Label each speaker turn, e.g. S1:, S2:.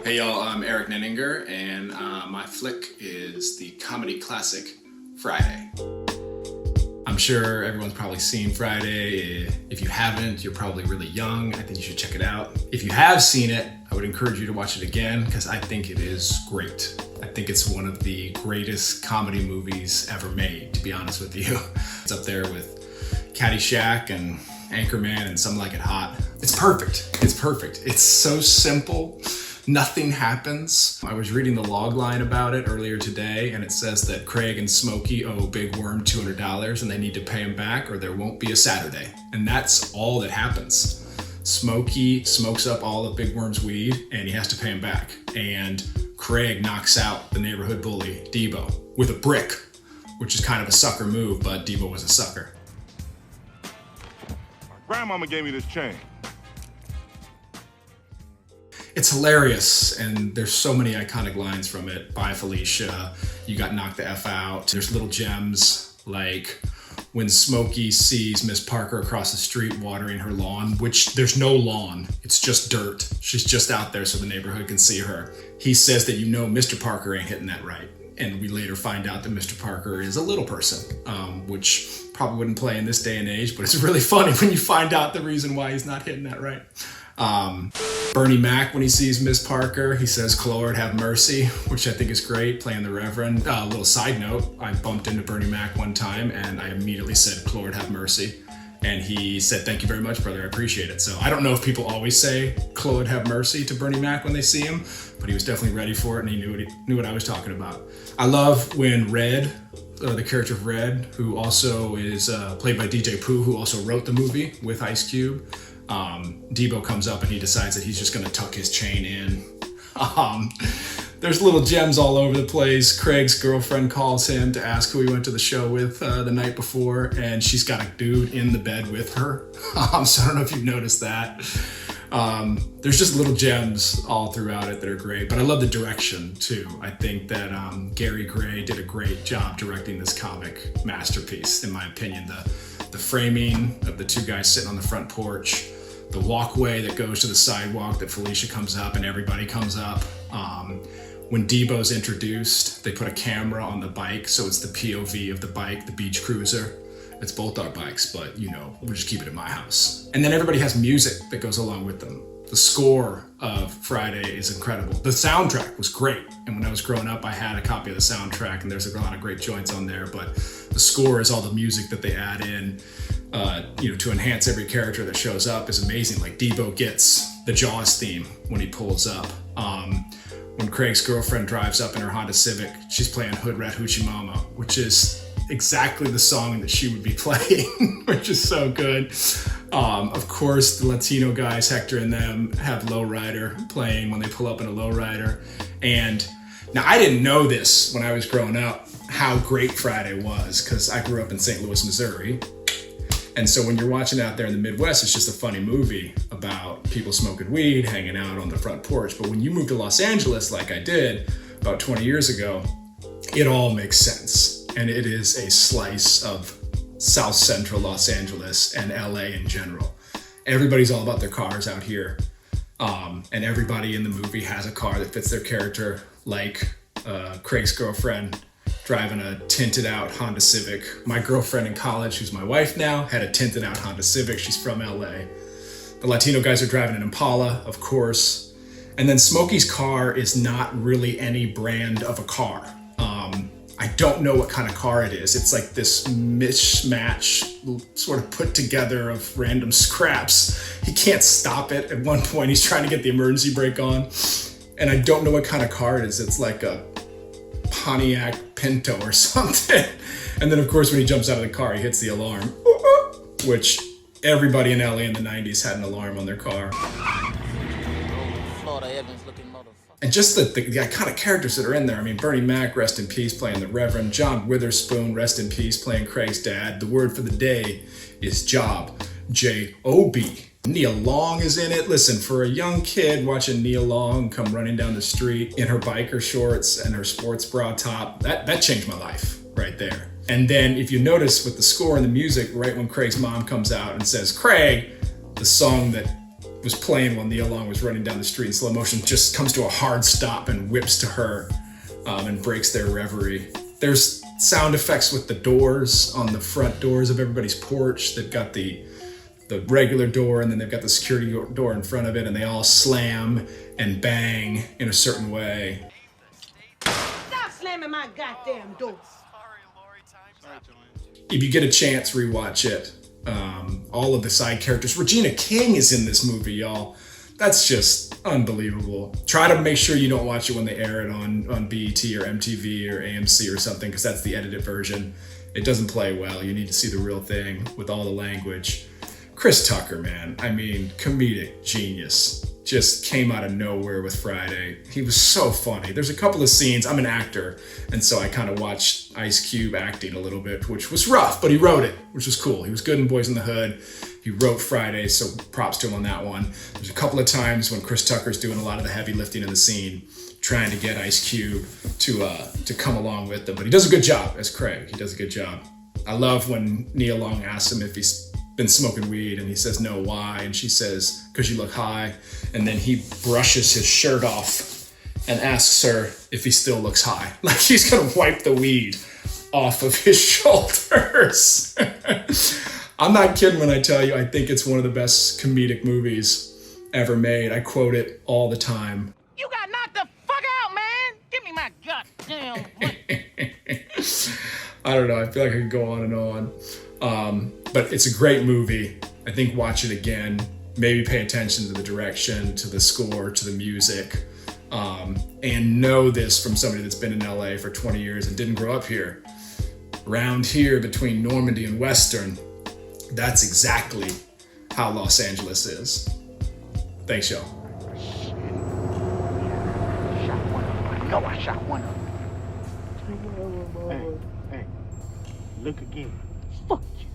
S1: Hey y'all, I'm Eric Nenninger, and my flick is the comedy classic Friday. I'm sure everyone's probably seen Friday. If you haven't, you're probably really young. I think you should check it out. If you have seen it, I would encourage you to watch it again because I think it is great. I think it's one of the greatest comedy movies ever made, to be honest with you. It's up there with Caddyshack and Anchorman and Some Like It Hot. It's perfect. It's perfect. It's so simple. Nothing happens. I was reading the log line about it earlier today, and it says that Craig and Smokey owe Big Worm $200 and they need to pay him back or there won't be a Saturday. And that's all that happens. Smokey smokes up all of Big Worm's weed and he has to pay him back. And Craig knocks out the neighborhood bully, Debo, with a brick, which is kind of a sucker move, but Debo was a sucker.
S2: My grandmama gave me this chain.
S1: It's hilarious, and there's so many iconic lines from it. Bye, Felicia. You got knocked the F out. There's little gems like when Smokey sees Miss Parker across the street watering her lawn, which there's no lawn. It's just dirt. She's just out there so the neighborhood can see her. He says that Mr. Parker ain't hitting that right. And we later find out that Mr. Parker is a little person, which probably wouldn't play in this day and age, but it's really funny when you find out the reason why he's not hitting that right. Bernie Mac, when he sees Miss Parker, he says, "Lord, have mercy," which I think is great, playing the Reverend. A little side note, I bumped into Bernie Mac one time and I immediately said, "Lord, have mercy." And he said, "Thank you very much, brother, I appreciate it." So I don't know if people always say, "Lord, have mercy" to Bernie Mac when they see him, but he was definitely ready for it and he knew what I was talking about. I love when Red, the character of Red, who also is played by DJ Pooh, who also wrote the movie with Ice Cube, Debo comes up and he decides that he's just gonna tuck his chain in. There's little gems all over the place. Craig's girlfriend calls him to ask who he went to the show with the night before, and she's got a dude in the bed with her. So I don't know if you've noticed that. There's just little gems all throughout it that are great, but I love the direction too. I think that Gary Gray did a great job directing this comic masterpiece, in my opinion. The framing of the two guys sitting on the front porch, the walkway that goes to the sidewalk that Felicia comes up and everybody comes up. When Debo's introduced, they put a camera on the bike, so it's the POV of the bike, the beach cruiser. It's both our bikes, but we'll just keep it at my house. And then everybody has music that goes along with them. The score of Friday is incredible. The soundtrack was great. And when I was growing up, I had a copy of the soundtrack and there's a lot of great joints on there, but the score is all the music that they add in, to enhance every character that shows up is amazing. Like Debo gets the Jaws theme when he pulls up. When Craig's girlfriend drives up in her Honda Civic, she's playing Hood Rat Hoochie Mama, which is exactly the song that she would be playing, which is so good. Of course, the Latino guys, Hector and them, have Lowrider playing when they pull up in a Lowrider. And now I didn't know this when I was growing up, how great Friday was, because I grew up in St. Louis, Missouri. And so when you're watching out there in the Midwest, it's just a funny movie about people smoking weed, hanging out on the front porch. But when you move to Los Angeles, like I did about 20 years ago, it all makes sense. And it is a slice of South Central Los Angeles and LA in general. Everybody's all about their cars out here. And everybody in the movie has a car that fits their character, like Craig's girlfriend driving a tinted out Honda Civic. My girlfriend in college, who's my wife now, had a tinted out Honda Civic. She's from LA. The Latino guys are driving an Impala, of course. And then Smokey's car is not really any brand of a car. I don't know what kind of car it is. It's like this mishmash, sort of put together of random scraps. He can't stop it. At one point, he's trying to get the emergency brake on. And I don't know what kind of car it is. It's like a Pontiac Pinto or something. And then, of course, when he jumps out of the car, he hits the alarm, which everybody in LA in the 90s had an alarm on their car. And just the iconic characters that are in there. I mean, Bernie Mac, rest in peace, playing the Reverend. John Witherspoon, rest in peace, playing Craig's dad. The word for the day is job. J-O-B. Nia Long is in it. Listen, for a young kid watching Nia Long come running down the street in her biker shorts and her sports bra top, that changed my life right there. And then if you notice with the score and the music, right when Craig's mom comes out and says, "Craig," the song that was playing while Nia Long was running down the street in slow motion, just comes to a hard stop and whips to her and breaks their reverie. There's sound effects with the doors on the front doors of everybody's porch. They've got the regular door, and then they've got the security door in front of it, and they all slam and bang in a certain way.
S2: Stop slamming my goddamn door.
S1: If you get a chance, rewatch it. All of the side characters. Regina King is in this movie, y'all. That's just unbelievable. Try to make sure you don't watch it when they air it on BET or MTV or AMC or something, because that's the edited version. It doesn't play well. You need to see the real thing with all the language. Chris Tucker, man. I mean, comedic genius. Just came out of nowhere with Friday. He was so funny. There's a couple of scenes. I'm an actor, and so I kind of watched Ice Cube acting a little bit, which was rough, but he wrote it, which was cool. He was good in Boys in the Hood. He wrote Friday, so props to him on that one. There's a couple of times when Chris Tucker's doing a lot of the heavy lifting in the scene, trying to get Ice Cube to come along with them, but he does a good job as Craig. He does a good job. I love when Nia Long asks him if he's been smoking weed, and he says no, why? And she says, because you look high. And then he brushes his shirt off and asks her if he still looks high. Like he's gonna wipe the weed off of his shoulders. I'm not kidding when I tell you I think it's one of the best comedic movies ever made. I quote it all the time.
S2: You got knocked the fuck out, man. Give me my goddamn money.
S1: I don't know. I feel like I could go on and on. But it's a great movie. I think watch it again. Maybe pay attention to the direction, to the score, to the music. And know this from somebody that's been in LA for 20 years and didn't grow up here. Around here between Normandy and Western, that's exactly how Los Angeles is. Thanks, y'all.
S3: I shot one of them. Hey, look again. Fuck you.